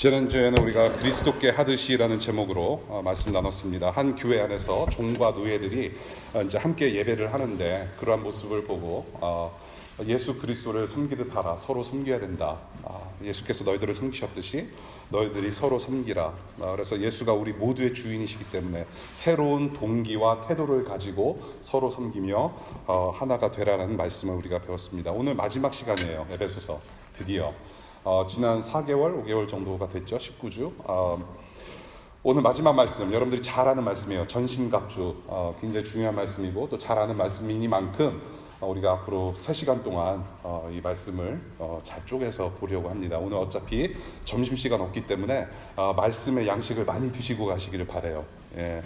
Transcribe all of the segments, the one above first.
지난주에는 우리가 그리스도께 하듯이라는 제목으로 말씀 나눴습니다. 한 교회 안에서 종과 노예들이 이제 함께 예배를 하는데 그러한 모습을 보고 예수 그리스도를 섬기듯 하라, 서로 섬겨야 된다. 예수께서 너희들을 섬기셨듯이 너희들이 서로 섬기라. 그래서 예수가 우리 모두의 주인이시기 때문에 새로운 동기와 태도를 가지고 서로 섬기며 하나가 되라는 말씀을 우리가 배웠습니다. 오늘 마지막 시간이에요. 에베소서 드디어 지난 4개월, 5개월 정도가 됐죠. 19주. 오늘 마지막 말씀, 여러분들이 잘 아는 말씀이에요. 전신갑주. 굉장히 중요한 말씀이고 또 잘 아는 말씀이니만큼 우리가 앞으로 3시간 동안 이 말씀을 잘 쪼개서 보려고 합니다. 오늘 어차피 점심시간 없기 때문에 말씀의 양식을 많이 드시고 가시기를 바라요. 예.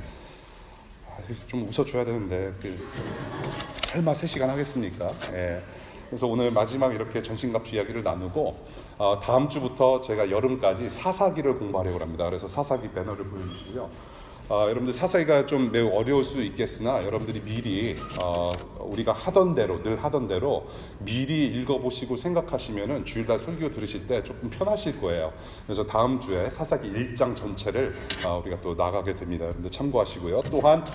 좀 웃어줘야 되는데 설마 3시간 하겠습니까? 예. 그래서 오늘 마지막 이렇게 전신갑주 이야기를 나누고 다음 주부터 제가 여름까지 사사기를 공부하려고 합니다. 그래서 사사기 배너를 보여주시고요. 여러분들 사사기가 좀 매우 어려울 수 있겠으나 여러분들이 미리 우리가 늘 하던 대로 미리 읽어보시고 생각하시면은 주일날 설교 들으실 때 조금 편하실 거예요. 그래서 다음 주에 사사기 1장 전체를 우리가 또 나가게 됩니다. 여러분들 참고하시고요. 또한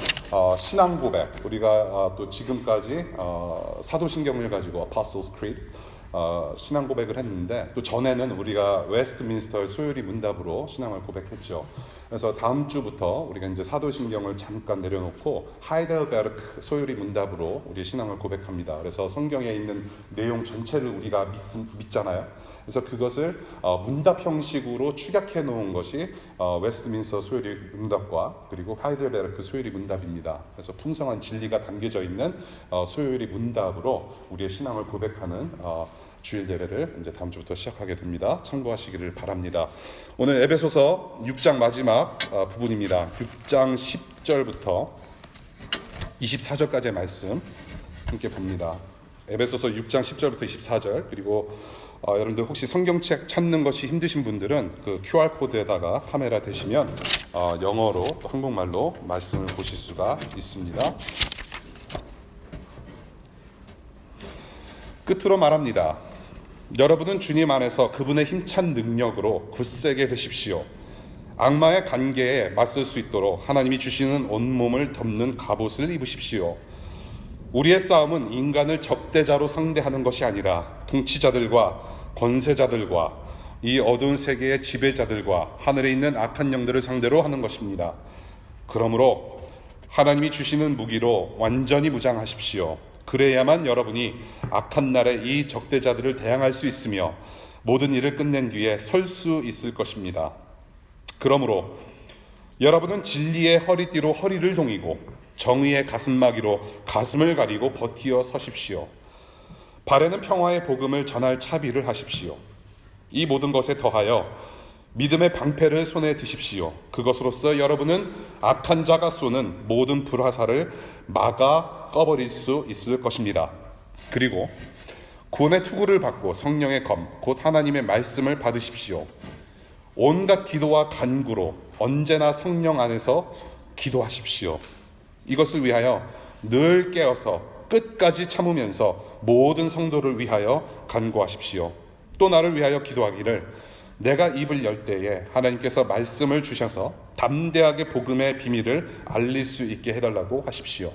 신앙 고백, 우리가 또 지금까지 사도신경을 가지고 Apostles' Creed 신앙 고백을 했는데 또 전에는 우리가 웨스트민스터 소요리 문답으로 신앙을 고백했죠. 그래서 다음 주부터 우리가 이제 사도신경을 잠깐 내려놓고 하이델베르크 소요리 문답으로 우리 신앙을 고백합니다. 그래서 성경에 있는 내용 전체를 우리가 믿잖아요. 그래서 그것을 문답 형식으로 축약해 놓은 것이 웨스트민스터 소요리 문답과 그리고 하이델베르크 소요리 문답입니다. 그래서 풍성한 진리가 담겨져 있는 소요리 문답으로 우리의 신앙을 고백하는 주일 예배를 이제 다음 주부터 시작하게 됩니다. 참고하시기를 바랍니다. 오늘 에베소서 6장 마지막 부분입니다. 6장 10절부터 24절까지의 말씀 함께 봅니다. 에베소서 6장 10절부터 24절 그리고 여러분들 혹시 성경책 찾는 것이 힘드신 분들은 그 QR코드에다가 카메라 대시면 영어로 또 한국말로 말씀을 보실 수가 있습니다. 끝으로 말합니다. 여러분은 주님 안에서 그분의 힘찬 능력으로 굳세게 되십시오. 악마의 관계에 맞설 수 있도록 하나님이 주시는 온몸을 덮는 갑옷을 입으십시오. 우리의 싸움은 인간을 적대자로 상대하는 것이 아니라 통치자들과 권세자들과 이 어두운 세계의 지배자들과 하늘에 있는 악한 영들을 상대로 하는 것입니다. 그러므로 하나님이 주시는 무기로 완전히 무장하십시오. 그래야만 여러분이 악한 날에 이 적대자들을 대항할 수 있으며 모든 일을 끝낸 뒤에 설 수 있을 것입니다. 그러므로 여러분은 진리의 허리띠로 허리를 동이고 정의의 가슴막이로 가슴을 가리고 버티어 서십시오. 발에는 평화의 복음을 전할 차비를 하십시오. 이 모든 것에 더하여 믿음의 방패를 손에 드십시오. 그것으로써 여러분은 악한 자가 쏘는 모든 불화살을 막아 꺼버릴 수 있을 것입니다. 그리고 구원의 투구를 받고 성령의 검, 곧 하나님의 말씀을 받으십시오. 온갖 기도와 간구로 언제나 성령 안에서 기도하십시오. 이것을 위하여 늘 깨어서 끝까지 참으면서 모든 성도를 위하여 간구하십시오. 또 나를 위하여 기도하기를 내가 입을 열 때에 하나님께서 말씀을 주셔서 담대하게 복음의 비밀을 알릴 수 있게 해달라고 하십시오.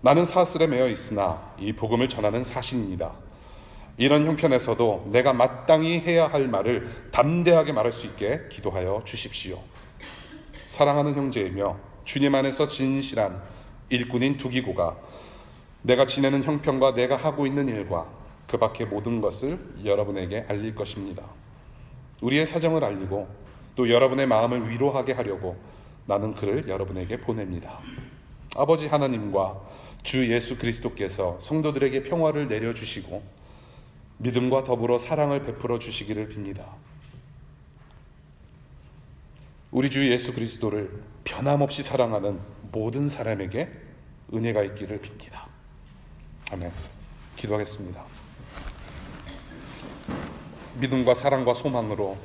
나는 사슬에 매여 있으나 이 복음을 전하는 사신입니다. 이런 형편에서도 내가 마땅히 해야 할 말을 담대하게 말할 수 있게 기도하여 주십시오. 사랑하는 형제이며 주님 안에서 진실한 일꾼인 두기고가 내가 지내는 형편과 내가 하고 있는 일과 그 밖의 모든 것을 여러분에게 알릴 것입니다. 우리의 사정을 알리고 또 여러분의 마음을 위로하게 하려고 나는 그를 여러분에게 보냅니다. 아버지 하나님과 주 예수 그리스도께서 성도들에게 평화를 내려주시고 믿음과 더불어 사랑을 베풀어 주시기를 빕니다. 우리 주 예수 그리스도를 변함없이 사랑하는 모든 사람에게 은혜가 있기를 빕니다. 아멘. 기도하겠습니다. 믿음과 사랑과 소망으로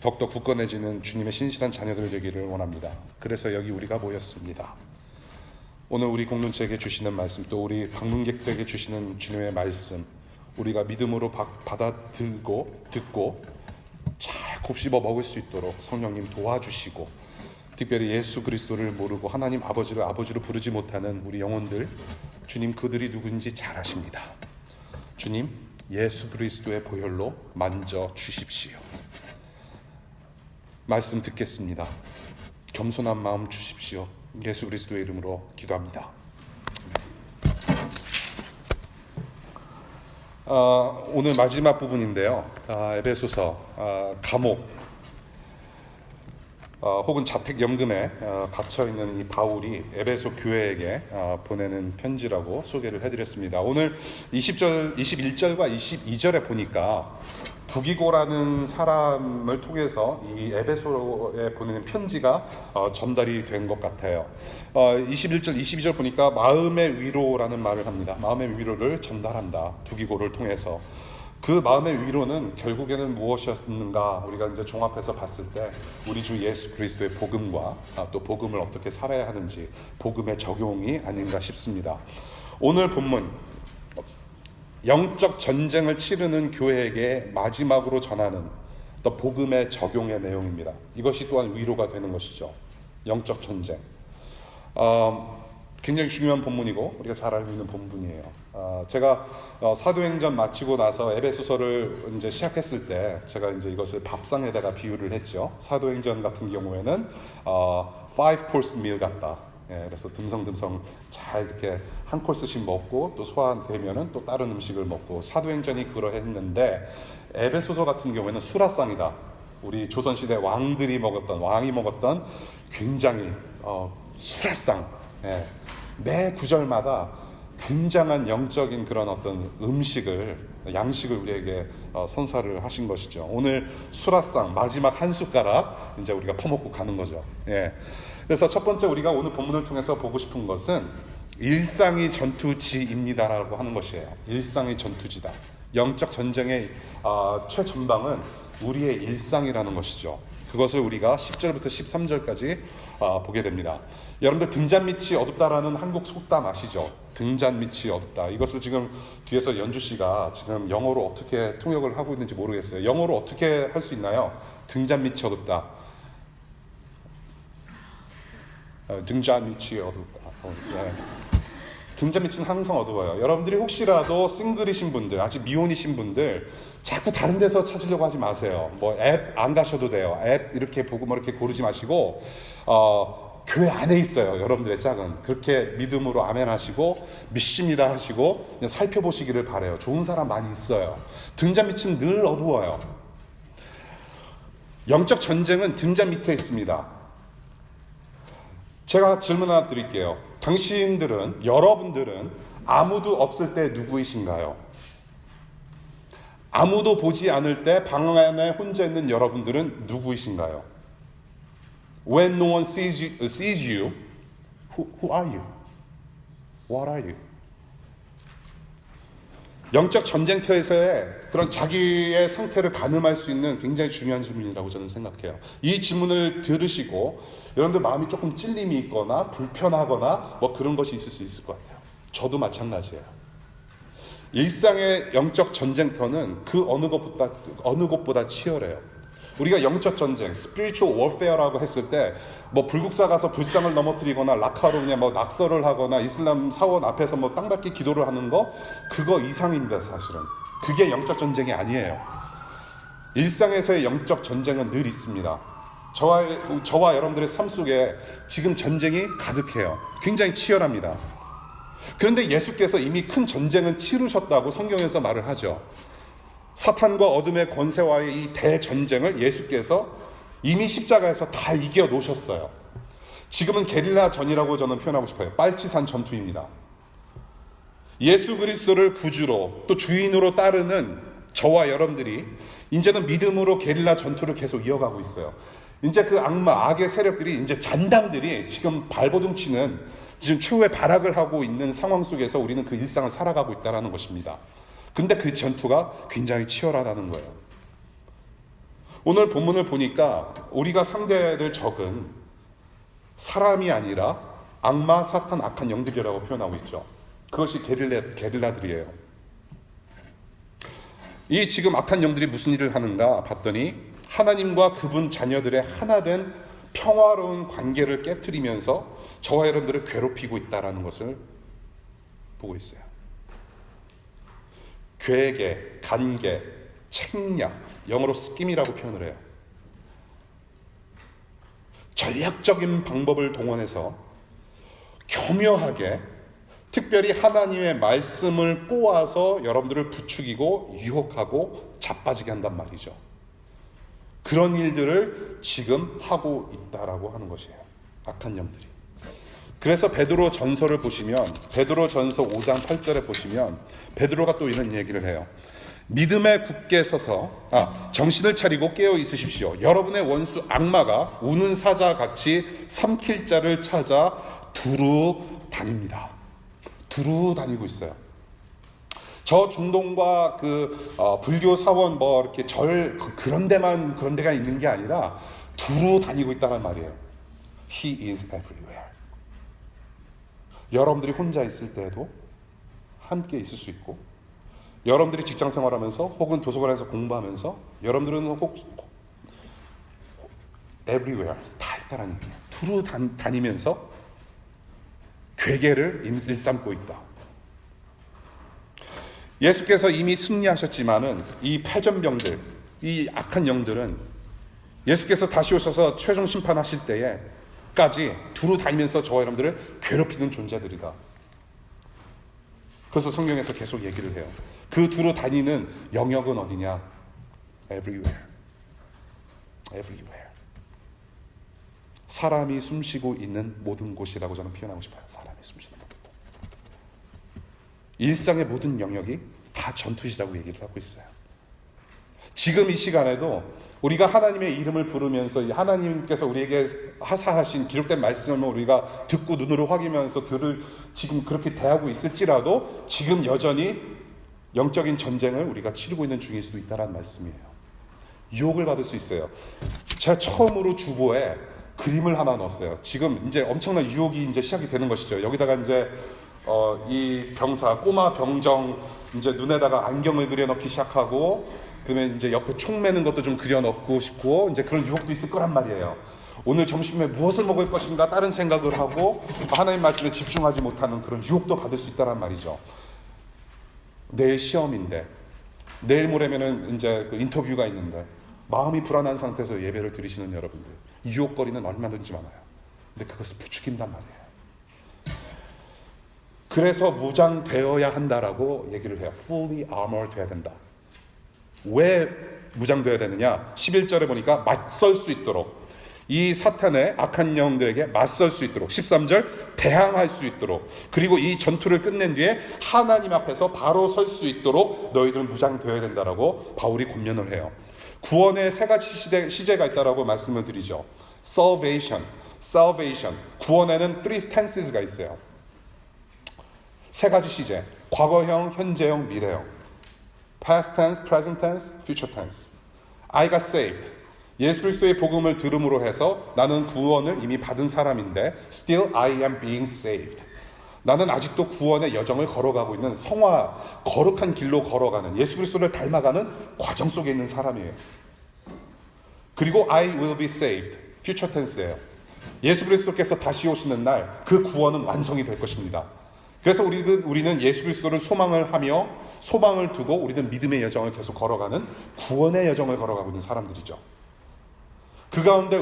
더욱더 굳건해지는 주님의 신실한 자녀들 되기를 원합니다. 그래서 여기 우리가 모였습니다. 오늘 우리 공동체에게 주시는 말씀, 또 우리 방문객들에게 주시는 주님의 말씀, 우리가 믿음으로 받아들고 듣고 곱씹어 먹을 수 있도록 성령님 도와주시고, 특별히 예수 그리스도를 모르고 하나님 아버지를 아버지로 부르지 못하는 우리 영혼들, 주님 그들이 누군지 잘 아십니다. 주님 예수 그리스도의 보혈로 만져 주십시오. 말씀 듣겠습니다. 겸손한 마음 주십시오. 예수 그리스도의 이름으로 기도합니다. 오늘 마지막 부분인데요. 에베소서 감옥 혹은 자택연금에 갇혀있는 이 바울이 에베소 교회에게 보내는 편지라고 소개를 해드렸습니다. 오늘 21절과 22절에 보니까 부기고라는 사람을 통해서 이 에베소에 보내는 편지가 전달이 된 것 같아요. 21절, 22절 보니까 마음의 위로라는 말을 합니다. 마음의 위로를 전달한다. 부기고를 통해서. 그 마음의 위로는 결국에는 무엇이었는가, 우리가 이제 종합해서 봤을 때 우리 주 예수 그리스도의 복음과 또 복음을 어떻게 살아야 하는지, 복음의 적용이 아닌가 싶습니다. 오늘 본문, 영적 전쟁을 치르는 교회에게 마지막으로 전하는 또 복음의 적용의 내용입니다. 이것이 또한 위로가 되는 것이죠. 영적 전쟁. 굉장히 중요한 본문이고 우리가 잘 알고 있는 본문이에요. 제가 사도행전 마치고 나서 에베소서를 이제 시작했을 때 제가 이제 이것을 밥상에다가 비유를 했죠. 사도행전 같은 경우에는 5코스 밀 같다. 그래서 듬성듬성 잘 이렇게 한 코스씩 먹고 또 소화되면은 또 다른 음식을 먹고, 사도행전이 그러했는데 에베소서 같은 경우에는 수라상이다. 우리 조선시대 왕이 먹었던 굉장히 수라상. 매 구절마다 굉장한 영적인 그런 어떤 양식을 우리에게 선사를 하신 것이죠. 오늘 수라상 마지막 한 숟가락 이제 우리가 퍼먹고 가는 거죠. 그래서 첫 번째 우리가 오늘 본문을 통해서 보고 싶은 것은 일상이 전투지입니다라고 하는 것이에요. 일상이 전투지다. 영적 전쟁의 최전방은 우리의 일상이라는 것이죠. 그것을 우리가 10절부터 13절까지 보게 됩니다. 여러분들 등잔밑이 어둡다라는 한국 속담 아시죠? 등잔밑이 어둡다. 이것을 지금 뒤에서 연주 씨가 지금 영어로 어떻게 통역을 하고 있는지 모르겠어요. 영어로 어떻게 할 수 있나요? 등잔밑이 어둡다. 등잔밑이 어둡다. 등잔밑은 항상 어두워요. 여러분들이 혹시라도 싱글이신 분들, 아직 미혼이신 분들 자꾸 다른 데서 찾으려고 하지 마세요. 뭐 앱 안 가셔도 돼요. 앱 이렇게 보고 뭐 이렇게 고르지 마시고 교회 안에 있어요. 여러분들의 짝은. 그렇게 믿음으로 아멘 하시고 믿습니다 하시고 그냥 살펴보시기를 바라요. 좋은 사람 많이 있어요. 등잔밑은 늘 어두워요. 영적 전쟁은 등잔 밑에 있습니다. 제가 질문 하나 드릴게요. 여러분들은 아무도 없을 때 누구이신가요? 아무도 보지 않을 때 방 안에 혼자 있는 여러분들은 누구이신가요? When no one sees you, who are you? What are you? 영적 전쟁터에서의 그런 자기의 상태를 가늠할 수 있는 굉장히 중요한 질문이라고 저는 생각해요. 이 질문을 들으시고 여러분들 마음이 조금 찔림이 있거나 불편하거나 뭐 그런 것이 있을 수 있을 것 같아요. 저도 마찬가지예요. 일상의 영적 전쟁터는 그 어느 곳보다 치열해요. 우리가 영적 전쟁, spiritual warfare라고 했을 때 뭐 불국사 가서 불상을 넘어뜨리거나 라카로 그냥 뭐 낙서를 하거나 이슬람 사원 앞에서 뭐 땅밟기 기도를 하는 거, 그거 이상입니다. 사실은 그게 영적 전쟁이 아니에요. 일상에서의 영적 전쟁은 늘 있습니다. 저와 여러분들의 삶 속에 지금 전쟁이 가득해요. 굉장히 치열합니다. 그런데 예수께서 이미 큰 전쟁은 치르셨다고 성경에서 말을 하죠. 사탄과 어둠의 권세와의 이 대전쟁을 예수께서 이미 십자가에서 다 이겨 놓으셨어요. 지금은 게릴라 전이라고 저는 표현하고 싶어요. 빨치산 전투입니다. 예수 그리스도를 구주로 또 주인으로 따르는 저와 여러분들이 이제는 믿음으로 게릴라 전투를 계속 이어가고 있어요. 이제 그 악의 세력들이, 이제 잔당들이 지금 발버둥치는, 지금 최후의 발악을 하고 있는 상황 속에서 우리는 그 일상을 살아가고 있다는 것입니다. 근데 그 전투가 굉장히 치열하다는 거예요. 오늘 본문을 보니까 우리가 상대될 적은 사람이 아니라 악마, 사탄, 악한 영들이라고 표현하고 있죠. 그것이 게릴라들이에요. 이 지금 악한 영들이 무슨 일을 하는가 봤더니 하나님과 그분 자녀들의 하나된 평화로운 관계를 깨트리면서 저와 여러분들을 괴롭히고 있다는 것을 보고 있어요. 괴계, 간계, 책략, 영어로 스킴이라고 표현을 해요. 전략적인 방법을 동원해서 교묘하게 특별히 하나님의 말씀을 꼬아서 여러분들을 부추기고 유혹하고 자빠지게 한단 말이죠. 그런 일들을 지금 하고 있다라고 하는 것이에요. 악한 영들이. 그래서 베드로 전서를 보시면 베드로 전서 5장 8절에 보시면 베드로가 또 이런 얘기를 해요. 믿음에 굳게 서서 정신을 차리고 깨어 있으십시오. 여러분의 원수 악마가 우는 사자같이 삼킬 자를 찾아 두루 다닙니다. 두루 다니고 있어요. 저 중동과 불교 사원 이렇게 그런 데가 있는 게 아니라 두루 다니고 있다는 말이에요. He is everywhere. 여러분들이 혼자 있을 때에도 함께 있을 수 있고, 여러분들이 직장 생활하면서 혹은 도서관에서 공부하면서 여러분들은 everywhere 다 있다라는 얘기예요. 두루 다니면서 괴계를 일삼고 있다. 예수께서 이미 승리하셨지만은 이 패전병들, 이 악한 영들은 예수께서 다시 오셔서 최종 심판하실 때에까지 두루 다니면서 저와 여러분들을 괴롭히는 존재들이다. 그래서 성경에서 계속 얘기를 해요. 그 두루 다니는 영역은 어디냐? Everywhere. Everywhere. 사람이 숨쉬고 있는 모든 곳이라고 저는 표현하고 싶어요. 사람이 숨쉬는 모든 곳. 일상의 모든 영역이 다 전투시라고 얘기를 하고 있어요. 지금 이 시간에도 우리가 하나님의 이름을 부르면서 하나님께서 우리에게 하사하신 기록된 말씀을 우리가 듣고 눈으로 확인하면서 지금 그렇게 대하고 있을지라도 지금 여전히 영적인 전쟁을 우리가 치르고 있는 중일 수도 있다는 말씀이에요. 유혹을 받을 수 있어요. 제가 처음으로 주보에 그림을 하나 넣었어요. 지금 이제 엄청난 유혹이 이제 시작이 되는 것이죠. 여기다가 이제 이 꼬마 병정 이제 눈에다가 안경을 그려넣기 시작하고, 그러면 이제 옆에 총 매는 것도 좀 그려넣고 싶고, 이제 그런 유혹도 있을 거란 말이에요. 오늘 점심에 무엇을 먹을 것인가 다른 생각을 하고 하나님 말씀에 집중하지 못하는 그런 유혹도 받을 수 있다란 말이죠. 내일 시험인데, 내일 모레면은 이제 인터뷰가 있는데 마음이 불안한 상태에서 예배를 드리시는 여러분들, 유혹거리는 얼마든지 많아요. 근데 그것을 부추긴단 말이에요. 그래서 무장되어야 한다라고 얘기를 해요. Fully armored 돼야 된다. 왜 무장되어야 되느냐? 11절에 보니까 맞설 수 있도록, 이 사탄의 악한 영들에게 맞설 수 있도록, 13절 대항할 수 있도록, 그리고 이 전투를 끝낸 뒤에 하나님 앞에서 바로 설 수 있도록 너희들은 무장되어야 된다라고 바울이 권면을 해요. 구원의 세 가지 시제가 있다라고 말씀을 드리죠. Salvation. 구원에는 three tenses가 있어요. 세 가지 시제. 과거형, 현재형, 미래형. Past tense, present tense, future tense. I got saved. 예수 그리스도의 복음을 들음으로 해서 나는 구원을 이미 받은 사람인데 still I am being saved. 나는 아직도 구원의 여정을 걸어가고 있는 거룩한 길로 걸어가는, 예수 그리스도를 닮아가는 과정 속에 있는 사람이에요. 그리고 I will be saved. future tense예요. 예수 그리스도께서 다시 오시는 날 그 구원은 완성이 될 것입니다. 그래서 우리는 예수 그리스도를 소망을 하며 소망을 두고 우리는 믿음의 여정을 계속 걸어가는 구원의 여정을 걸어가고 있는 사람들이죠. 그 가운데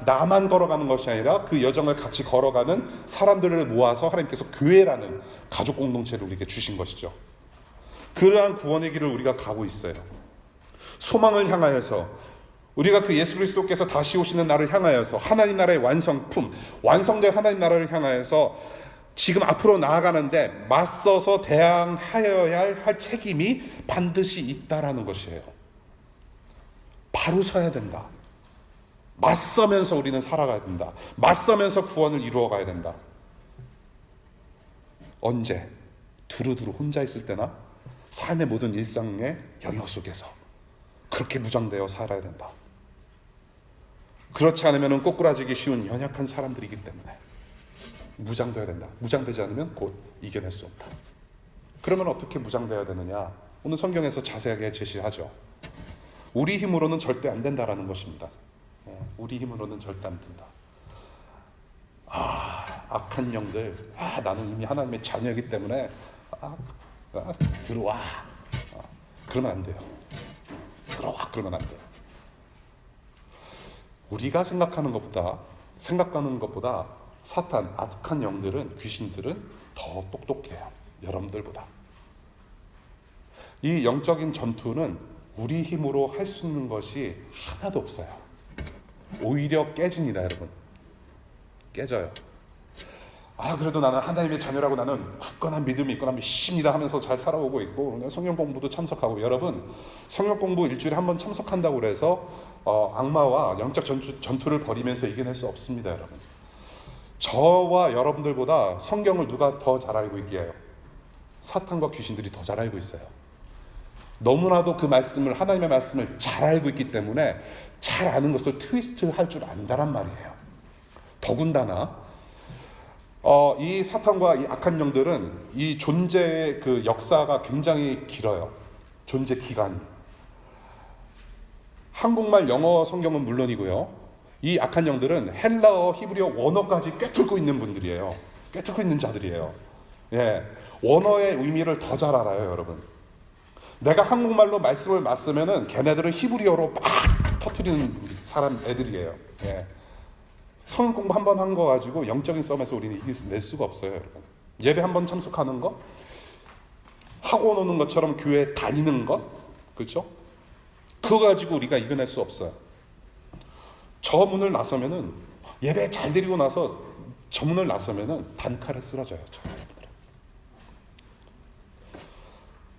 나만 걸어가는 것이 아니라 그 여정을 같이 걸어가는 사람들을 모아서 하나님께서 교회라는 가족 공동체를 우리에게 주신 것이죠. 그러한 구원의 길을 우리가 가고 있어요. 소망을 향하여서, 우리가 그 예수 그리스도께서 다시 오시는 날을 향하여서 하나님 나라의 완성된 하나님 나라를 향하여서 지금 앞으로 나아가는데 맞서서 대항하여야 할 책임이 반드시 있다라는 것이에요. 바로 서야 된다. 맞서면서 우리는 살아가야 된다. 맞서면서 구원을 이루어가야 된다. 언제? 두루두루 혼자 있을 때나 삶의 모든 일상의 영역 속에서 그렇게 무장되어 살아야 된다. 그렇지 않으면 꼬꾸라지기 쉬운 연약한 사람들이기 때문에 무장되어야 된다. 무장되지 않으면 곧 이겨낼 수 없다. 그러면 어떻게 무장되어야 되느냐? 오늘 성경에서 자세하게 제시하죠. 우리 힘으로는 절대 안 된다라는 것입니다. 우리 힘으로는 절대 안 된다. 악한 영들, 나는 이미 하나님의 자녀이기 때문에 들어와. 그러면 안 돼요. 들어와. 그러면 안 돼요. 우리가 생각하는 것보다 사탄, 악한 영들은, 귀신들은 더 똑똑해요. 여러분들보다. 이 영적인 전투는 우리 힘으로 할 수 있는 것이 하나도 없어요. 오히려 깨집니다, 여러분. 깨져요. 그래도 나는 하나님의 자녀라고, 나는 굳건한 믿음이 있고, 나는 믿습니다 하면서 잘 살아오고 있고, 성경 공부도 참석하고. 여러분, 성경 공부 일주일에 한 번 참석한다고 그래서 악마와 영적 전투를 벌이면서 이겨낼 수 없습니다, 여러분. 저와 여러분들보다 성경을 누가 더 잘 알고 있게요? 사탄과 귀신들이 더 잘 알고 있어요. 너무나도 그 말씀을, 하나님의 말씀을 잘 알고 있기 때문에 잘 아는 것을 트위스트 할 줄 안다란 말이에요. 더군다나 이 사탄과 이 악한 영들은 이 존재의 그 역사가 굉장히 길어요. 존재 기간이. 한국말, 영어 성경은 물론이고요. 이 악한 영들은 헬라어, 히브리어, 원어까지 꿰뚫고 있는 분들이에요. 꿰뚫고 있는 자들이에요. 원어의 의미를 더 잘 알아요, 여러분. 내가 한국말로 말씀을 맞으면은 걔네들은 히브리어로 막 터뜨리는 사람 애들이에요. 성경 공부 한 번 한 거 가지고 영적인 싸움에서 우리는 이길 수가 없어요, 여러분. 예배 한 번 참석하는 거, 학원 오는 것처럼 교회 다니는 것, 그렇죠? 그거 가지고 우리가 이겨낼 수 없어요. 저 문을 나서면은, 예배 잘 드리고 나서 저 문을 나서면은 단칼에 쓰러져요, 여러분들.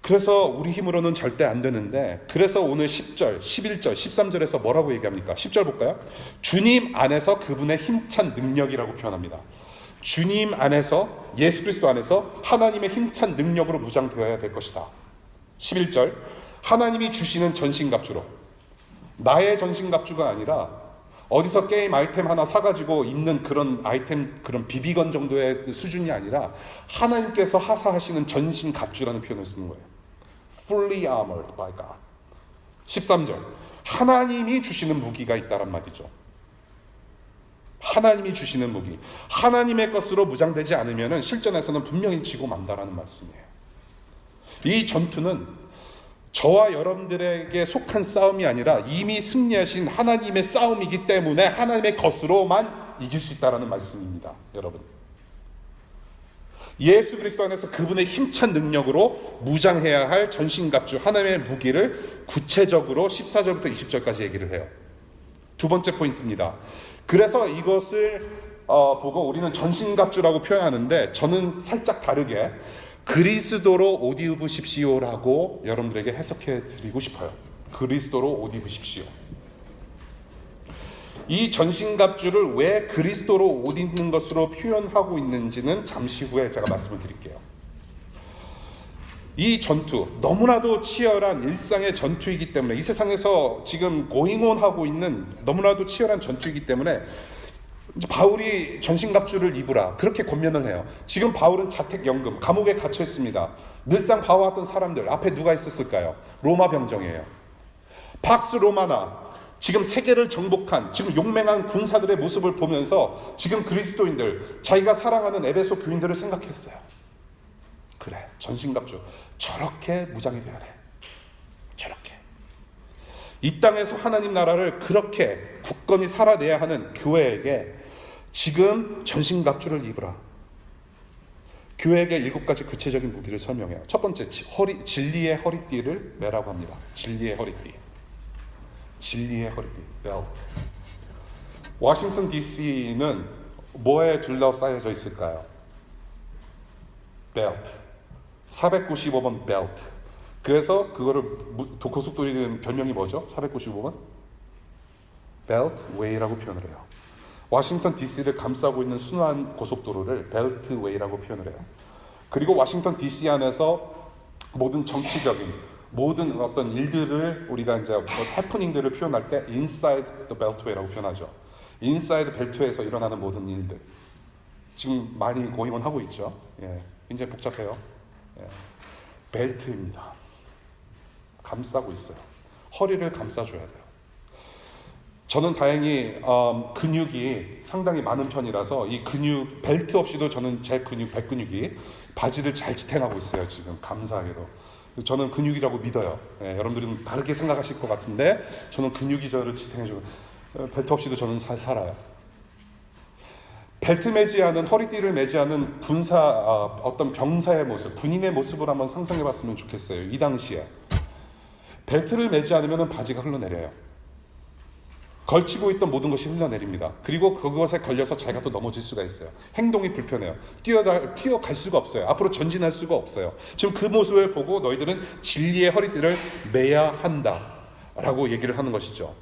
그래서 우리 힘으로는 절대 안 되는데, 그래서 오늘 10절, 11절, 13절에서 뭐라고 얘기합니까? 10절 볼까요? 주님 안에서 그분의 힘찬 능력이라고 표현합니다. 주님 안에서, 예수 그리스도 안에서 하나님의 힘찬 능력으로 무장되어야 될 것이다. 11절, 하나님이 주시는 전신갑주로. 나의 전신갑주가 아니라 어디서 게임 아이템 하나 사가지고 입는 그런 아이템, 그런 비비건 정도의 수준이 아니라 하나님께서 하사하시는 전신갑주라는 표현을 쓰는 거예요. Fully armored by God. 13절, 하나님이 주시는 무기가 있다란 말이죠. 하나님이 주시는 무기. 하나님의 것으로 무장되지 않으면 실전에서는 분명히 지고 만다라는 말씀이에요. 이 전투는 저와 여러분들에게 속한 싸움이 아니라 이미 승리하신 하나님의 싸움이기 때문에 하나님의 것으로만 이길 수 있다는 말씀입니다, 여러분. 예수 그리스도 안에서 그분의 힘찬 능력으로 무장해야 할 전신갑주, 하나님의 무기를 구체적으로 14절부터 20절까지 얘기를 해요. 두 번째 포인트입니다. 그래서 이것을 보고 우리는 전신갑주라고 표현하는데, 저는 살짝 다르게 그리스도로 옷 입으십시오라고 여러분들에게 해석해 드리고 싶어요. 그리스도로 옷 입으십시오. 이 전신갑주를 왜 그리스도로 옷 입는 것으로 표현하고 있는지는 잠시 후에 제가 말씀을 드릴게요. 이 전투, 너무나도 치열한 일상의 전투이기 때문에, 이 세상에서 지금 고잉온 하고 있는 너무나도 치열한 전투이기 때문에 바울이 전신갑주를 입으라 그렇게 권면을 해요. 지금 바울은 자택연금, 감옥에 갇혀 있습니다. 늘상 봐왔던 사람들 앞에 누가 있었을까요? 로마 병정이에요. 박스 로마나, 지금 세계를 정복한, 지금 용맹한 군사들의 모습을 보면서 지금 그리스도인들, 자기가 사랑하는 에베소 교인들을 생각했어요. 그래, 전신갑주 저렇게 무장이 돼야 돼. 저렇게 이 땅에서 하나님 나라를 그렇게 굳건히 살아내야 하는 교회에게 지금 전신갑주를 입으라. 교회에게 7가지 구체적인 무기를 설명해요. 첫 번째, 진리의 허리띠를 매라고 합니다. 진리의 허리띠. 진리의 허리띠, 벨트. 워싱턴 DC는 뭐에 둘러싸여져 있을까요? 벨트. 495번 벨트. 그래서 그거를 고속도로에 대한 별명이 뭐죠? 495번? 벨트 웨이라고 표현을 해요. 워싱턴 DC를 감싸고 있는 순환 고속도로를 벨트 웨이라고 표현을 해요. 그리고 워싱턴 DC 안에서 모든 정치적인, 모든 어떤 일들을 우리가 이제 해프닝들을 표현할 때 inside the beltway라고 표현하죠. inside beltway에서 일어나는 모든 일들. 지금 많이 고잉온 하고 있죠. 굉장히 복잡해요. 벨트입니다. 감싸고 있어요. 허리를 감싸줘야 돼요. 저는 다행히 근육이 상당히 많은 편이라서 이 근육 벨트 없이도 저는 제 근육 백근육이 바지를 잘 지탱하고 있어요. 지금 감사하게도 저는 근육이라고 믿어요. 예, 여러분들은 다르게 생각하실 것 같은데 저는 근육이 저를 지탱해주고 벨트 없이도 저는 살아요. 벨트 매지 않은 허리띠를 매지 않은 어떤 병사의 모습, 군인의 모습을 한번 상상해봤으면 좋겠어요. 이 당시에 벨트를 매지 않으면 바지가 흘러내려요. 걸치고 있던 모든 것이 흘러내립니다. 그리고 그것에 걸려서 자기가 또 넘어질 수가 있어요. 행동이 불편해요. 뛰어갈 수가 없어요. 앞으로 전진할 수가 없어요. 지금 그 모습을 보고 너희들은 진리의 허리띠를 매야 한다 라고 얘기를 하는 것이죠.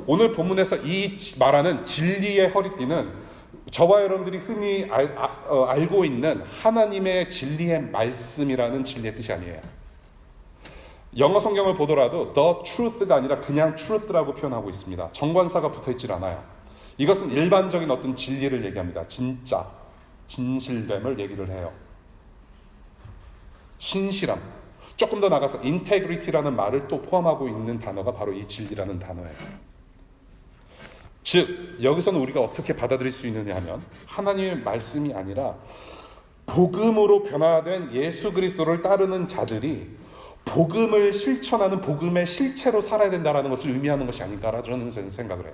오늘 본문에서 이 말하는 진리의 허리띠는 저와 여러분들이 흔히 알고 있는 하나님의 진리의 말씀이라는 진리의 뜻이 아니에요. 영어 성경을 보더라도 the truth가 아니라 그냥 truth라고 표현하고 있습니다. 정관사가 붙어있질 않아요. 이것은 일반적인 어떤 진리를 얘기합니다. 진짜, 진실됨을 얘기를 해요. 신실함. 조금 더 나가서 integrity라는 말을 또 포함하고 있는 단어가 바로 이 진리라는 단어예요. 즉 여기서는 우리가 어떻게 받아들일 수 있느냐 하면 하나님의 말씀이 아니라 복음으로 변화된 예수 그리스도를 따르는 자들이 복음을 실천하는 복음의 실체로 살아야 된다는 것을 의미하는 것이 아닌가라는 생각을 해요.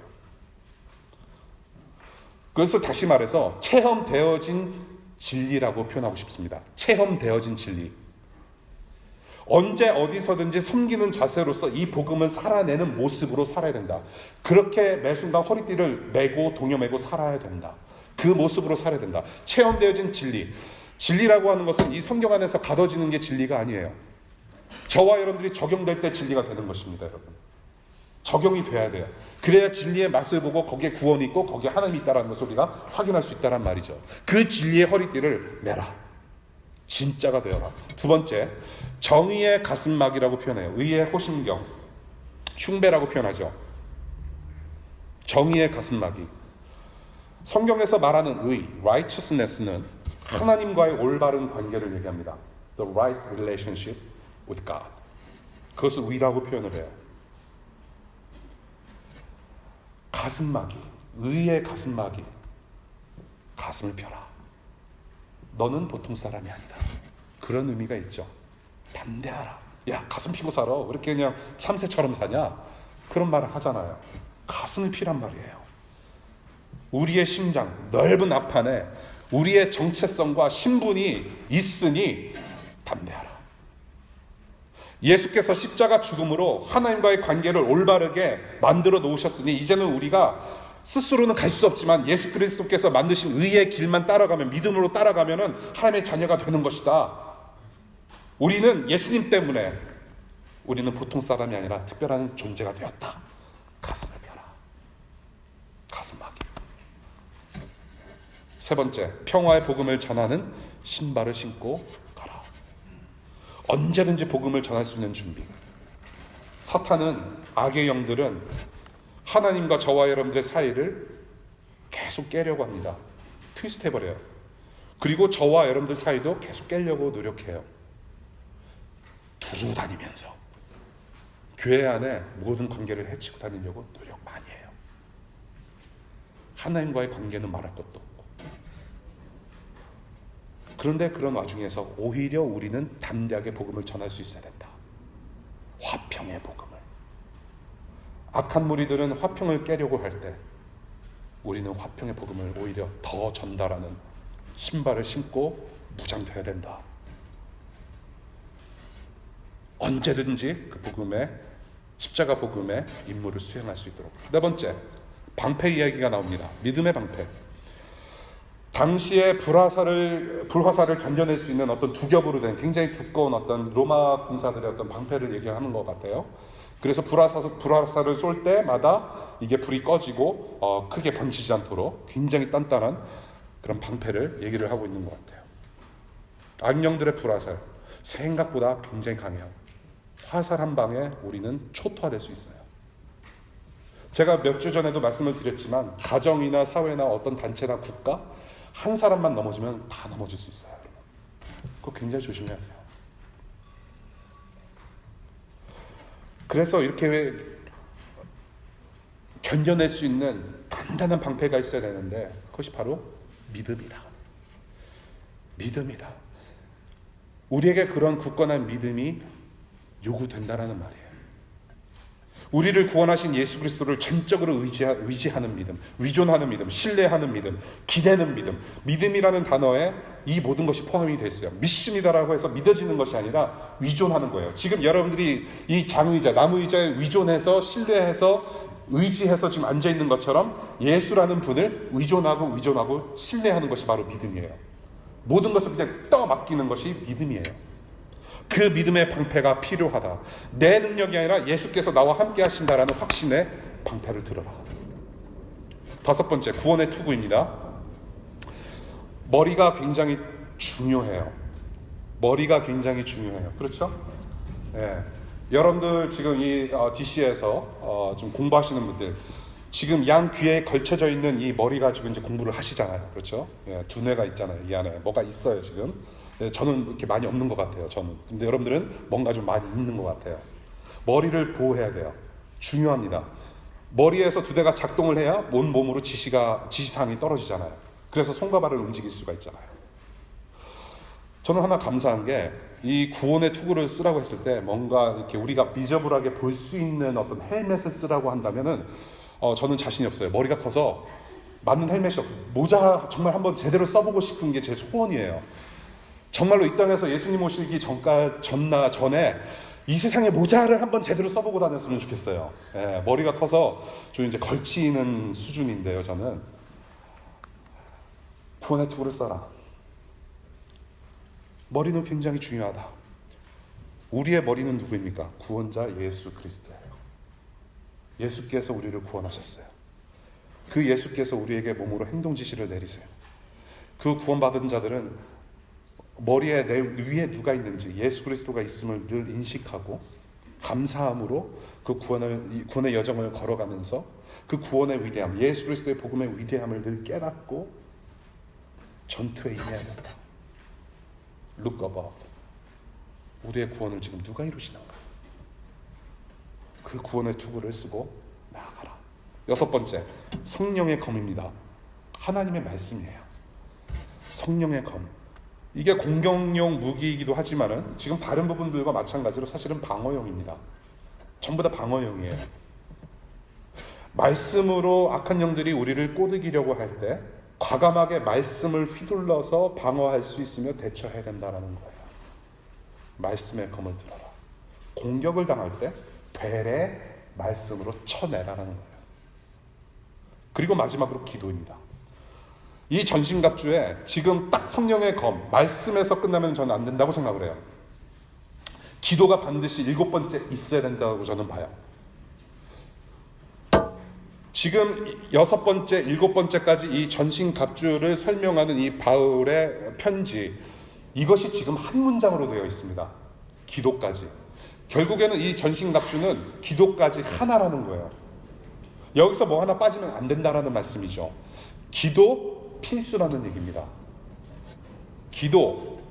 그것을 다시 말해서 체험되어진 진리라고 표현하고 싶습니다. 체험되어진 진리. 언제 어디서든지 섬기는 자세로서 이 복음을 살아내는 모습으로 살아야 된다. 그렇게 매 순간 허리띠를 메고 동여매고 살아야 된다. 그 모습으로 살아야 된다. 체험되어진 진리. 진리라고 하는 것은 이 성경 안에서 가둬지는 게 진리가 아니에요. 저와 여러분들이 적용될 때 진리가 되는 것입니다. 여러분. 적용이 돼야 돼요. 그래야 진리의 맛을 보고 거기에 구원이 있고 거기에 하나님이 있다는 것을 우리가 확인할 수 있다는 말이죠. 그 진리의 허리띠를 매라. 진짜가 되어라. 두 번째, 정의의 가슴막이라고 표현해요. 의의 호심경, 흉배라고 표현하죠. 정의의 가슴막이. 성경에서 말하는 의, righteousness는 하나님과의 올바른 관계를 얘기합니다. The right relationship with God. 그것을 의라고 표현을 해요. 가슴막이, 의의 가슴막이. 가슴을 펴라. 너는 보통 사람이 아니다. 그런 의미가 있죠. 담대하라. 야, 가슴 피고 살아. 왜 이렇게 그냥 참새처럼 사냐? 그런 말을 하잖아요. 가슴을 피란 말이에요. 우리의 심장, 넓은 앞판에 우리의 정체성과 신분이 있으니 담대하라. 예수께서 십자가 죽음으로 하나님과의 관계를 올바르게 만들어 놓으셨으니 이제는 우리가 스스로는 갈 수 없지만 예수 그리스도께서 만드신 의의 길만 따라가면, 믿음으로 따라가면 하나님의 자녀가 되는 것이다. 우리는 예수님 때문에 우리는 보통 사람이 아니라 특별한 존재가 되었다. 가슴을 펴라. 가슴막이. 세 번째, 평화의 복음을 전하는 신발을 신고 가라. 언제든지 복음을 전할 수 있는 준비. 사탄은, 악의 영들은 하나님과 저와 여러분들의 사이를 계속 깨려고 합니다. 트위스트해버려요. 그리고 저와 여러분들 사이도 계속 깨려고 노력해요. 두루 다니면서 교회 안에 모든 관계를 해치고 다니려고 노력 많이 해요. 하나님과의 관계는 말할 것도 없고. 그런데 그런 와중에서 오히려 우리는 담대하게 복음을 전할 수 있어야 된다. 화평의 복음을. 악한 무리들은 화평을 깨려고 할 때 우리는 화평의 복음을 오히려 더 전달하는 신발을 신고 무장돼야 된다. 언제든지 그 복음의, 십자가 복음의 임무를 수행할 수 있도록. 네 번째, 방패 이야기가 나옵니다. 믿음의 방패. 당시에 불화살을 견뎌낼 수 있는 어떤 두 겹으로 된 굉장히 두꺼운 어떤 로마 군사들의 어떤 방패를 얘기하는 것 같아요. 그래서 불화살을 쏠 때마다 이게 불이 꺼지고 크게 번지지 않도록 굉장히 단단한 그런 방패를 얘기를 하고 있는 것 같아요. 악령들의 불화살, 생각보다 굉장히 강해요. 화살 한 방에 우리는 초토화될 수 있어요. 제가 몇 주 전에도 말씀을 드렸지만 가정이나 사회나 어떤 단체나 국가 한 사람만 넘어지면 다 넘어질 수 있어요. 그거 굉장히 조심해야 돼요. 그래서 이렇게 견뎌낼 수 있는 단단한 방패가 있어야 되는데 그것이 바로 믿음이다. 믿음이다. 우리에게 그런 굳건한 믿음이 요구된다라는 말이에요. 우리를 구원하신 예수 그리스도를 전적으로 의지하는 믿음, 의존하는 믿음, 신뢰하는 믿음, 기대는 믿음. 믿음이라는 단어에 이 모든 것이 포함이 되어 있어요. 믿습니다라고 해서 믿어지는 것이 아니라 의존하는 거예요. 지금 여러분들이 이 장의자, 나무의자에 의존해서 신뢰해서 의지해서 지금 앉아있는 것처럼 예수라는 분을 의존하고 신뢰하는 것이 바로 믿음이에요. 모든 것을 그냥 떠맡기는 것이 믿음이에요. 그 믿음의 방패가 필요하다. 내 능력이 아니라 예수께서 나와 함께 하신다라는 확신의 방패를 들어라. 5번째, 구원의 투구입니다. 머리가 굉장히 중요해요. 머리가 굉장히 중요해요. 그렇죠? 예. 여러분들 지금 이 DC에서 좀 공부하시는 분들, 지금 양 귀에 걸쳐져 있는 이 머리 가지고 이제 공부를 하시잖아요. 그렇죠? 예, 두뇌가 있잖아요. 이 안에 뭐가 있어요 지금. 예, 저는 이렇게 많이 없는 것 같아요. 저는. 근데 여러분들은 뭔가 좀 많이 있는 것 같아요. 머리를 보호해야 돼요. 중요합니다. 머리에서 두뇌가 작동을 해야 온 몸으로 지시사항이 떨어지잖아요. 그래서 손과 발을 움직일 수가 있잖아요. 저는 하나 감사한 게 이 구원의 투구를 쓰라고 했을 때 뭔가 이렇게 우리가 비저블하게 볼 수 있는 어떤 헬멧을 쓰라고 한다면은 저는 자신이 없어요. 머리가 커서 맞는 헬멧이 없어요. 모자 정말 한번 제대로 써보고 싶은 게 제 소원이에요. 정말로 이 땅에서 예수님 오시기 전에 이 세상에 모자를 한번 제대로 써보고 다녔으면 좋겠어요. 예, 머리가 커서 좀 이제 걸치는 수준인데요. 저는 구원의 투구를 써라. 머리는 굉장히 중요하다. 우리의 머리는 누구입니까? 구원자 예수 그리스도예요. 예수께서 우리를 구원하셨어요. 그 예수께서 우리에게 몸으로 행동 지시를 내리세요. 그 구원받은 자들은 머리에 내 위에 누가 있는지 예수 그리스도가 있음을 늘 인식하고 감사함으로 그 구원의 여정을 걸어가면서 그 구원의 위대함, 예수 그리스도의 복음의 위대함을 늘 깨닫고 전투에 임해야 된다. Look above. 우리의 구원을 지금 누가 이루시는가? 그 구원의 투구를 쓰고 나아가라. 6번째, 성령의 검입니다. 하나님의 말씀이에요. 성령의 검. 이게 공격용 무기이기도 하지만은 지금 다른 부분들과 마찬가지로 사실은 방어용입니다. 전부 다 방어용이에요. 말씀으로 악한 영들이 우리를 꼬드기려고 할 때 과감하게 말씀을 휘둘러서 방어할 수 있으며 대처해야 된다는 거예요. 말씀의 검을 들어라. 공격을 당할 때 되레 말씀으로 쳐내라는 거예요. 그리고 마지막으로 기도입니다. 이 전신갑주에 지금 딱 성령의 검, 말씀에서 끝나면 저는 안 된다고 생각을 해요. 기도가 반드시 7번째 있어야 된다고 저는 봐요. 지금 6번째, 7번째까지 이 전신갑주를 설명하는 이 바울의 편지, 이것이 지금 한 문장으로 되어 있습니다. 기도까지. 결국에는 이 전신갑주는 기도까지 하나라는 거예요. 여기서 뭐 하나 빠지면 안 된다라는 말씀이죠. 기도 필수라는 얘기입니다. 기도.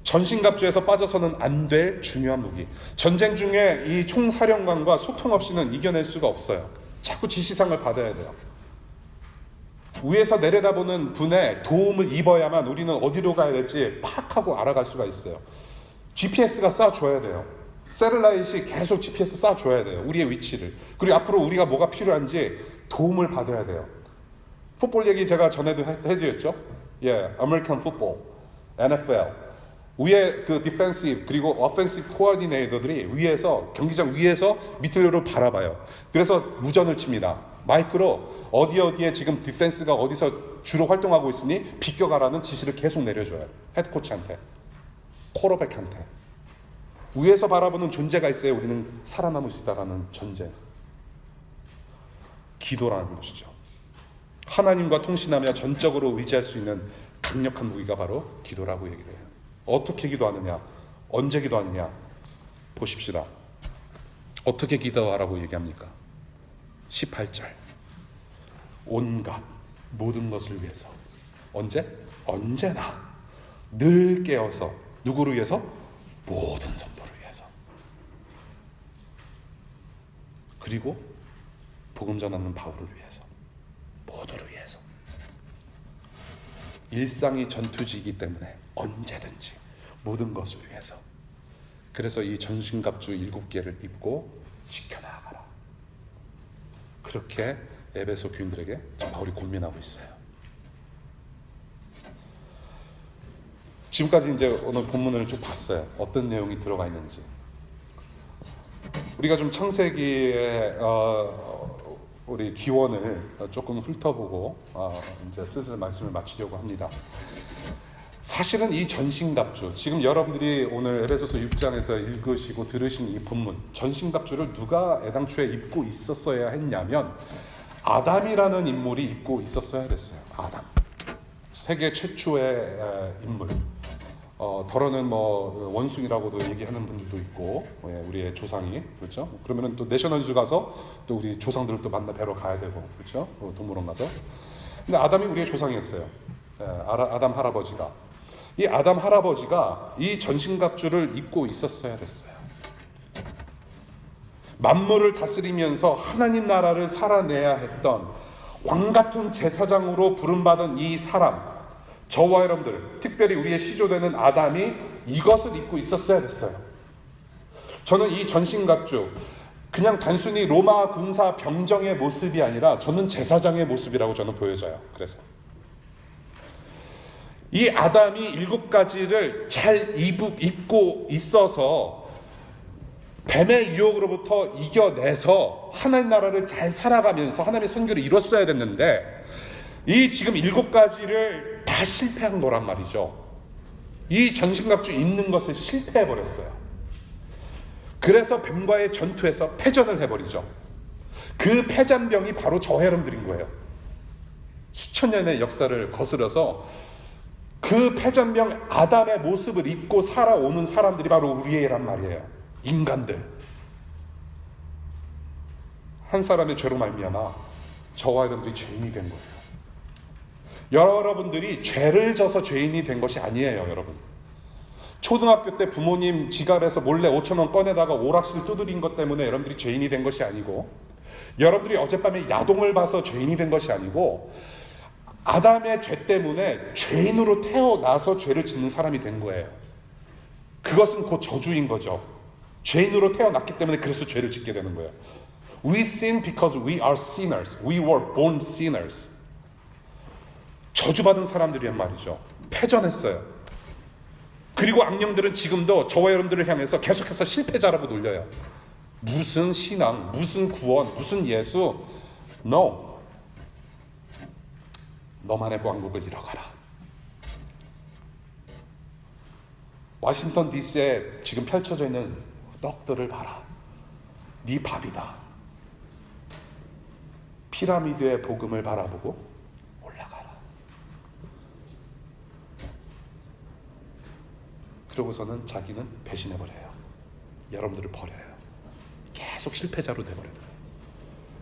전신갑주에서 빠져서는 안 될 중요한 무기. 전쟁 중에 이 총사령관과 소통 없이는 이겨낼 수가 없어요. 자꾸 지시상을 받아야 돼요. 위에서 내려다보는 분의 도움을 입어야만 우리는 어디로 가야 될지 파악하고 알아갈 수가 있어요. GPS가 쏴줘야 돼요. 세틀라이트이 계속 GPS 쏴줘야 돼요. 우리의 위치를. 그리고 앞으로 우리가 뭐가 필요한지 도움을 받아야 돼요. 풋볼 얘기 제가 전에도 해드렸죠. 예, 아메리칸 풋볼, NFL. 위에 그 디펜시브 그리고 오펜시브 코어디네이터들이 위에서 경기장 위에서 밑으로 바라봐요. 그래서 무전을 칩니다. 마이크로 어디에 지금 디펜스가 어디서 주로 활동하고 있으니 비껴가라는 지시를 계속 내려줘요. 헤드코치한테, 쿼터백한테. 위에서 바라보는 존재가 있어야 우리는 살아남을 수 있다는 전제. 기도라는 것이죠. 하나님과 통신하며 전적으로 의지할 수 있는 강력한 무기가 바로 기도라고 얘기를 해요. 어떻게 기도하느냐? 언제 기도하느냐? 보십시다. 어떻게 기도하라고 얘기합니까? 18절. 온갖 모든 것을 위해서. 언제? 언제나 늘 깨어서. 누구를 위해서? 모든 성도를 위해서. 그리고 복음 전하는 바울을 위해서, 모두를 위해서. 일상이 전투지이기 때문에 언제든지 모든 것을 위해서. 그래서 이 전신갑주 7개를 입고 지켜나가라. 그렇게 에베소 교인들에게 바울이 고민하고 있어요. 지금까지 이제 오늘 본문을 좀 봤어요. 어떤 내용이 들어가 있는지. 우리가 좀 창세기의 우리 기원을 조금 훑어보고 이제 슬슬 말씀을 마치려고 합니다. 사실은 이 전신갑주, 지금 여러분들이 오늘 에베소서 6장에서 읽으시고 들으신 이 본문, 전신갑주를 누가 애당초에 입고 있었어야 했냐면 아담이라는 인물이 입고 있었어야 됐어요. 아담, 세계 최초의 인물. 더러는 뭐 원숭이라고도 얘기하는 분들도 있고, 우리의 조상이, 그렇죠? 그러면은 또 내셔널즈 가서 또 우리 조상들을 또 만나 뵈러 가야 되고, 그렇죠? 동물원 가서. 근데 아담이 우리의 조상이었어요. 아담 할아버지가. 이 아담 할아버지가 이 전신갑주를 입고 있었어야 됐어요. 만물을 다스리면서 하나님 나라를 살아내야 했던 왕 같은 제사장으로 부름받은 이 사람, 저와 여러분들, 특별히 우리의 시조되는 아담이 이것을 입고 있었어야 됐어요. 저는 이 전신갑주, 그냥 단순히 로마 군사 병정의 모습이 아니라 저는 제사장의 모습이라고 저는 보여져요. 그래서 이 아담이 7가지를 잘 입고 있어서 뱀의 유혹으로부터 이겨내서 하나님 나라를 잘 살아가면서 하나님의 선교를 이뤘어야 됐는데, 이 지금 7가지를 다 실패한 거란 말이죠. 이 전신갑주 입는 것을 실패해버렸어요. 그래서 뱀과의 전투에서 패전을 해버리죠. 그 패잔병이 바로 저 여러분들인 거예요. 수천 년의 역사를 거스려서 그 패잔병 아담의 모습을 입고 살아오는 사람들이 바로 우리란 말이에요. 인간들. 한 사람의 죄로 말미암아 저와 여러분들이 죄인이 된 거예요. 여러분들이 죄를 져서 죄인이 된 것이 아니에요, 여러분. 초등학교 때 부모님 지갑에서 몰래 5,000원 꺼내다가 오락실 두드린 것 때문에 여러분들이 죄인이 된 것이 아니고, 여러분들이 어젯밤에 야동을 봐서 죄인이 된 것이 아니고, 아담의 죄 때문에 죄인으로 태어나서 죄를 짓는 사람이 된 거예요. 그것은 곧 저주인 거죠. 죄인으로 태어났기 때문에 그래서 죄를 짓게 되는 거예요. We sin because we are sinners. We were born sinners. 저주받은 사람들이란 말이죠. 패전했어요. 그리고 악령들은 지금도 저와 여러분들을 향해서 계속해서 실패자라고 놀려요. 무슨 신앙, 무슨 구원, 무슨 예수. No. 너만의 왕국을 이뤄가라. 워싱턴 DC에 지금 펼쳐져 있는 떡들을 봐라. 네 밥이다. 피라미드의 복음을 바라보고 올라가라. 그러고서는 자기는 배신해버려요. 여러분들을 버려요. 계속 실패자로 돼버려요.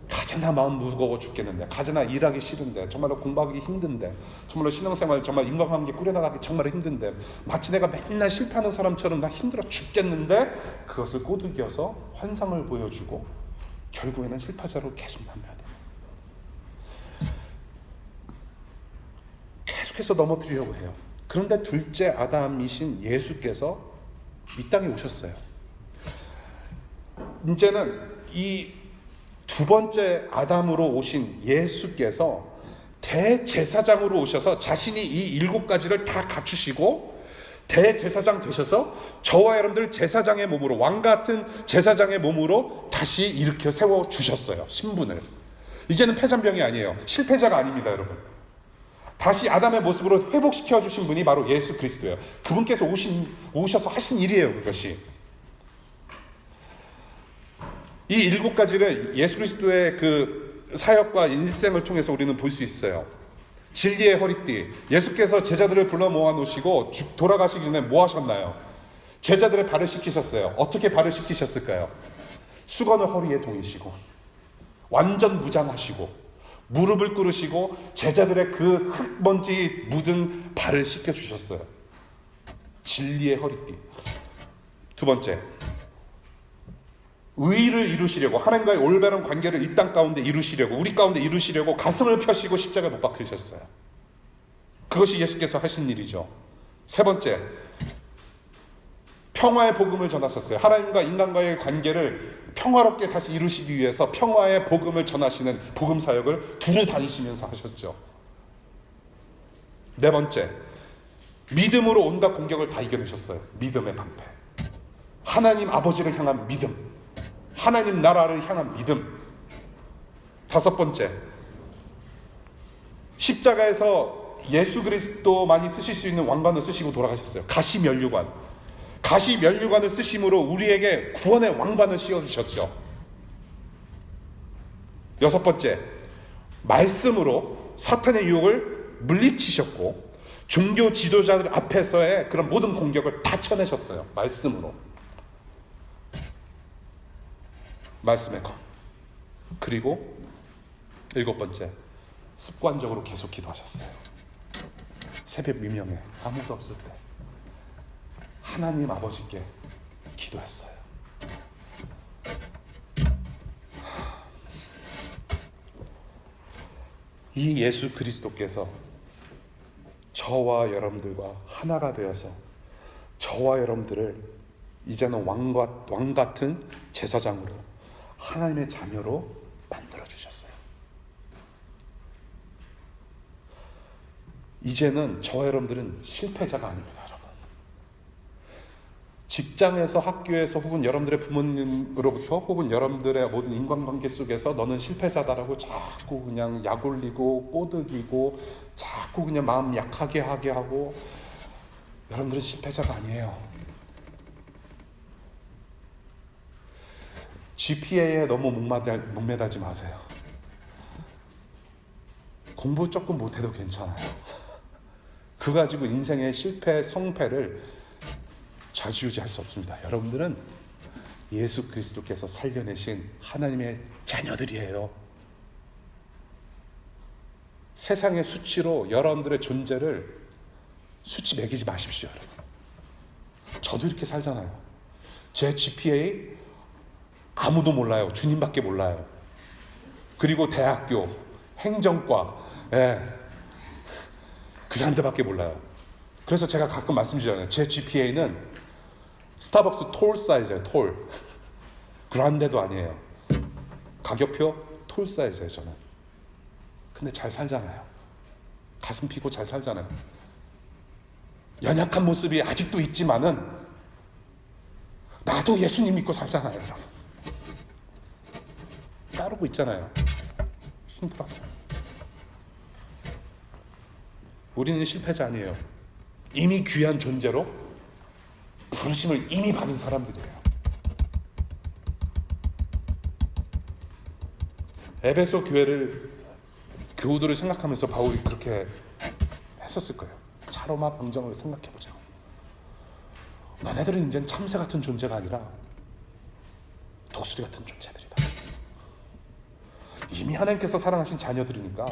가잖아 마음 무거워 죽겠는데, 가잖아 일하기 싫은데, 정말로 공부하기 힘든데, 정말로 신앙생활 정말 인간관계 꾸려나가기 정말 힘든데, 마치 내가 맨날 실패하는 사람처럼 나 힘들어 죽겠는데, 그것을 꼬드겨서 환상을 보여주고 결국에는 실패자로 계속 남겨야 돼요. 계속해서 넘어뜨리려고 해요. 그런데 둘째 아담이신 예수께서 이 땅에 오셨어요. 이제는 이 두 번째 아담으로 오신 예수께서 대제사장으로 오셔서 자신이 이 7가지를 다 갖추시고 대제사장 되셔서 저와 여러분들 제사장의 몸으로, 왕같은 제사장의 몸으로 다시 일으켜 세워주셨어요. 신분을. 이제는 패잔병이 아니에요. 실패자가 아닙니다, 여러분. 다시 아담의 모습으로 회복시켜 주신 분이 바로 예수 그리스도예요. 그분께서 오셔서 하신 일이에요, 그것이. 이 7가지를 예수 그리스도의 그 사역과 일생을 통해서 우리는 볼 수 있어요. 진리의 허리띠. 예수께서 제자들을 불러 모아놓으시고 돌아가시기 전에 뭐 하셨나요? 제자들의 발을 씻기셨어요. 어떻게 발을 씻기셨을까요? 수건을 허리에 동이시고, 완전 무장하시고, 무릎을 꿇으시고 제자들의 그 흙먼지 묻은 발을 씻겨주셨어요. 진리의 허리띠. 두 번째, 의를 이루시려고, 하나님과의 올바른 관계를 이 땅 가운데 이루시려고, 우리 가운데 이루시려고 가슴을 펴시고 십자가에 못 박히셨어요. 그것이 예수께서 하신 일이죠. 세 번째, 평화의 복음을 전하셨어요. 하나님과 인간과의 관계를 평화롭게 다시 이루시기 위해서 평화의 복음을 전하시는 복음 사역을 두루 다니시면서 하셨죠. 네 번째, 믿음으로 온갖 공격을 다 이겨내셨어요. 믿음의 방패. 하나님 아버지를 향한 믿음, 하나님 나라를 향한 믿음. 다섯 번째, 십자가에서 예수 그리스도만이 쓰실 수 있는 왕관을 쓰시고 돌아가셨어요. 가시면류관. 가시면류관을 쓰심으로 우리에게 구원의 왕관을 씌워주셨죠. 여섯 번째, 말씀으로 사탄의 유혹을 물리치셨고 종교 지도자들 앞에서의 그런 모든 공격을 다 쳐내셨어요. 말씀으로. 말씀의 검. 그리고 일곱 번째, 습관적으로 계속 기도하셨어요. 새벽 미명에 아무도 없을 때 하나님 아버지께 기도했어요. 이 예수 그리스도께서 저와 여러분들과 하나가 되어서 저와 여러분들을 이제는 왕 같은 제사장으로, 하나님의 자녀로 만들어 주셨어요. 이제는 저와 여러분들은 실패자가 아닙니다, 여러분. 직장에서, 학교에서, 혹은 여러분들의 부모님으로부터, 혹은 여러분들의 모든 인간관계 속에서 너는 실패자다라고 자꾸 그냥 약 올리고 꼬드기고 자꾸 그냥 마음 약하게 하게 하고, 여러분들은 실패자가 아니에요. GPA에 너무 목매달지 마세요. 공부 조금 못해도 괜찮아요. 그거 가지고 인생의 실패, 성패를 좌지우지할 수 없습니다. 여러분들은 예수 그리스도께서 살려내신 하나님의 자녀들이에요. 세상의 수치로 여러분들의 존재를 수치 매기지 마십시오, 여러분. 저도 이렇게 살잖아요. 제 GPA 아무도 몰라요. 주님밖에 몰라요. 그리고 대학교, 행정과, 그 사람들밖에 몰라요. 그래서 제가 가끔 말씀드리잖아요. 제 GPA는 스타벅스 톨 사이즈예요. 톨. 그란데도 아니에요. 가격표 톨 사이즈예요, 저는. 근데 잘 살잖아요. 가슴 피고 잘 살잖아요. 연약한 모습이 아직도 있지만은 나도 예수님 믿고 살잖아요. 따르고 있잖아요. 힘들어. 우리는 실패자 아니에요. 이미 귀한 존재로 부르심을 이미 받은 사람들이에요. 에베소 교회를, 교우들을 생각하면서 바울이 그렇게 했었을 거예요. 차로마 병정을 생각해보자. 너네들은 이제 참새 같은 존재가 아니라 독수리 같은 존재들이다. 이미 하나님께서 사랑하신 자녀들이니까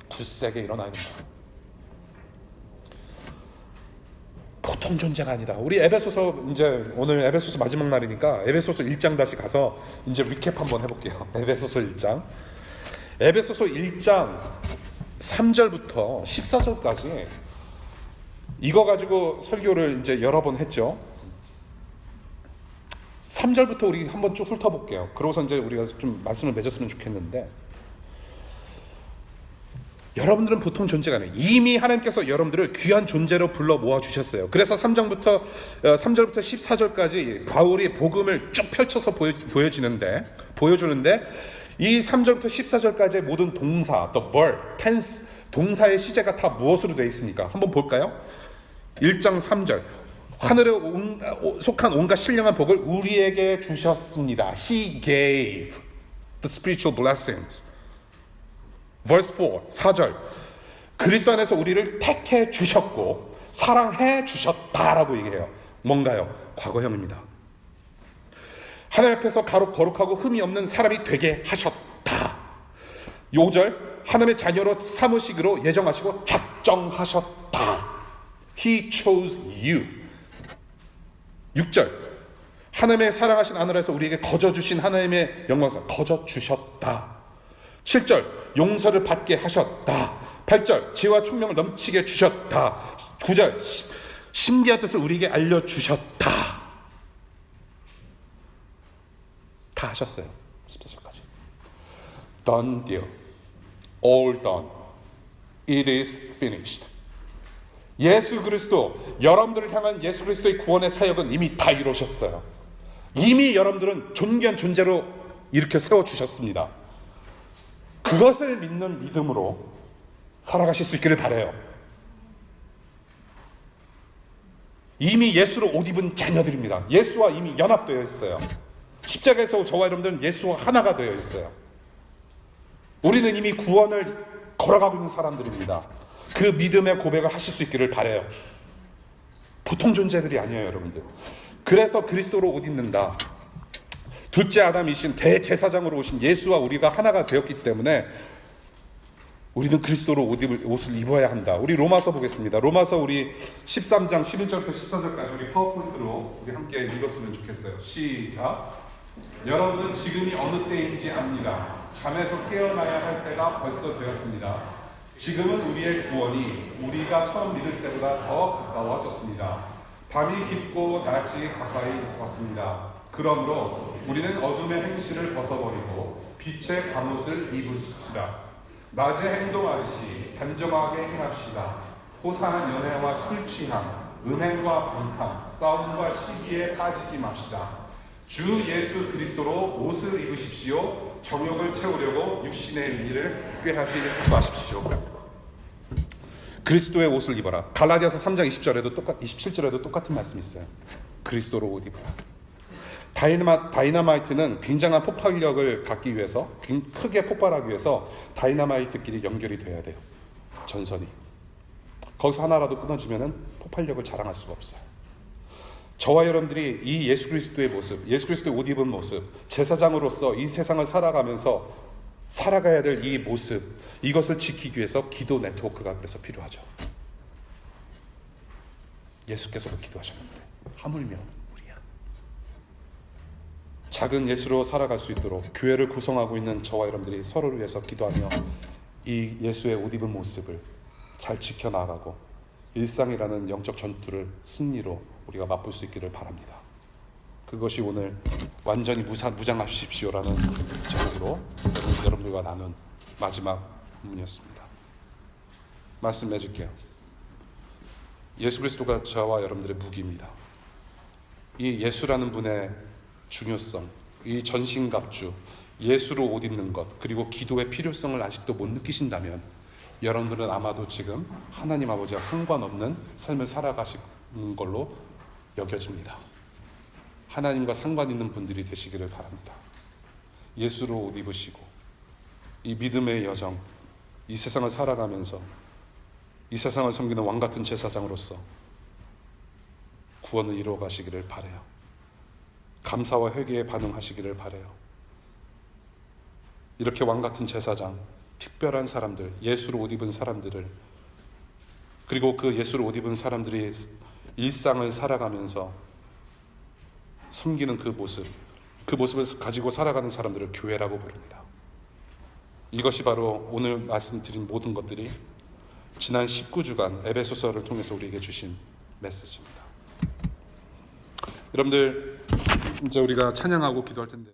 굳세게 일어나야 된다. 보통 존재가 아니다. 우리 에베소서, 이제 오늘 에베소서 마지막 날이니까 에베소서 1장 다시 가서 이제 리캡 한번 해볼게요. 에베소서 1장. 에베소서 1장 3절부터 14절까지 이거 가지고 설교를 이제 여러 번 했죠. 3절부터 우리 한번 쭉 훑어볼게요. 그러고서 이제 우리가 좀 말씀을 맺었으면 좋겠는데, 여러분들은 보통 존재가 아니에요. 이미 하나님께서 여러분들을 귀한 존재로 불러 모아주셨어요. 그래서 3절부터 14절까지 바울이 복음을 쭉 펼쳐서 보여주는데 이 3절부터 14절까지의 모든 동사, the verb, tense, 동사의 시제가 다 무엇으로 되어 있습니까? 한번 볼까요? 1장 3절. 하늘에 속한 온갖 신령한 복을 우리에게 주셨습니다. He gave the spiritual blessings. Verse 4, 4절. 그리스도 안에서 우리를 택해 주셨고 사랑해 주셨다라고 얘기해요. 뭔가요? 과거형입니다. 하나님 앞에서 거룩하고 흠이 없는 사람이 되게 하셨다. 5절. 하나님의 자녀로 삼으시기로 예정하시고 작정하셨다. He chose you. 6절. 하나님의 사랑하신 하늘에서 우리에게 거저 주신 하나님의 영광사 거저 주셨다. 7절 용서를 받게 하셨다. 8절 지혜와 총명을 넘치게 주셨다. 9절 신비한 뜻을 우리에게 알려주셨다. 다 하셨어요. 14절까지. Done deal. All done. It is finished. 예수 그리스도, 여러분들을 향한 예수 그리스도의 구원의 사역은 이미 다 이루셨어요. 이미 여러분들은 존귀한 존재로 이렇게 세워주셨습니다. 그것을 믿는 믿음으로 살아가실 수 있기를 바라요. 이미 예수로 옷 입은 자녀들입니다. 예수와 이미 연합되어 있어요. 십자가에서 저와 여러분들은 예수와 하나가 되어 있어요. 우리는 이미 구원을 걸어가고 있는 사람들입니다. 그 믿음의 고백을 하실 수 있기를 바라요. 보통 존재들이 아니에요, 여러분들. 그래서 그리스도로 옷 입는다. 둘째 아담이신 대제사장으로 오신 예수와 우리가 하나가 되었기 때문에 우리는 그리스도로 옷을 입어야 한다. 우리 로마서 보겠습니다. 로마서 우리 13장 11절부터 14절까지 우리 파워포인트로 우리 함께 읽었으면 좋겠어요. 시작. 여러분은 지금이 어느 때인지 압니다. 잠에서 깨어나야 할 때가 벌써 되었습니다. 지금은 우리의 구원이 우리가 처음 믿을 때보다 더 가까워졌습니다. 밤이 깊고 낮이 가까이 왔습니다. 그러므로 우리는 어둠의 행실을 벗어버리고 빛의 갑옷을 입으시라. 낮에 행동하듯이 단정하게 행합시다. 호사한 연애와 술 취함, 은행과 방탕, 싸움과 시기에 빠지지 맙시다. 주 예수 그리스도로 옷을 입으십시오. 정욕을 채우려고 육신의 일을 꾀하지 마십시오. 그리스도의 옷을 입어라. 갈라디아서 3장 27절에도 똑같은 말씀이 있어요. 그리스도로 옷 입어라. 다이너마이트는 굉장한 폭발력을 갖기 위해서, 크게 폭발하기 위해서 다이너마이트끼리 연결이 돼야 돼요. 전선이. 거기서 하나라도 끊어지면 폭발력을 자랑할 수가 없어요. 저와 여러분들이 이 예수 그리스도의 모습, 예수 그리스도의 옷 입은 모습, 제사장으로서 이 세상을 살아가면서 살아가야 될 이 모습, 이것을 지키기 위해서 기도 네트워크가 그래서 필요하죠. 예수께서도 기도하셨는데 하물며 우리야. 작은 예수로 살아갈 수 있도록 교회를 구성하고 있는 저와 여러분들이 서로를 위해서 기도하며 이 예수의 옷 입은 모습을 잘 지켜나가고 일상이라는 영적 전투를 승리로 우리가 맛볼 수 있기를 바랍니다. 그것이 오늘 완전히 무장하십시오라는 제목으로 여러분들과 나눈 마지막 문이었습니다. 말씀 맺을게요. 예수 그리스도가 저와 여러분들의 무기입니다. 이 예수라는 분의 중요성, 이 전신갑주, 예수로 옷 입는 것, 그리고 기도의 필요성을 아직도 못 느끼신다면 여러분들은 아마도 지금 하나님 아버지와 상관없는 삶을 살아가시는 걸로 여겨집니다. 하나님과 상관 있는 분들이 되시기를 바랍니다. 예수로 옷 입으시고 이 믿음의 여정, 이 세상을 살아가면서 이 세상을 섬기는 왕같은 제사장으로서 구원을 이루어 가시기를 바라요. 감사와 회개에 반응하시기를 바라요. 이렇게 왕같은 제사장, 특별한 사람들, 예수로 옷 입은 사람들을, 그리고 그 예수로 옷 입은 사람들이 일상을 살아가면서 섬기는 그 모습을 가지고 살아가는 사람들을 교회라고 부릅니다. 이것이 바로 오늘 말씀드린 모든 것들이 지난 19주간 에베소서를 통해서 우리에게 주신 메시지입니다. 여러분들, 이제 우리가 찬양하고 기도할 텐데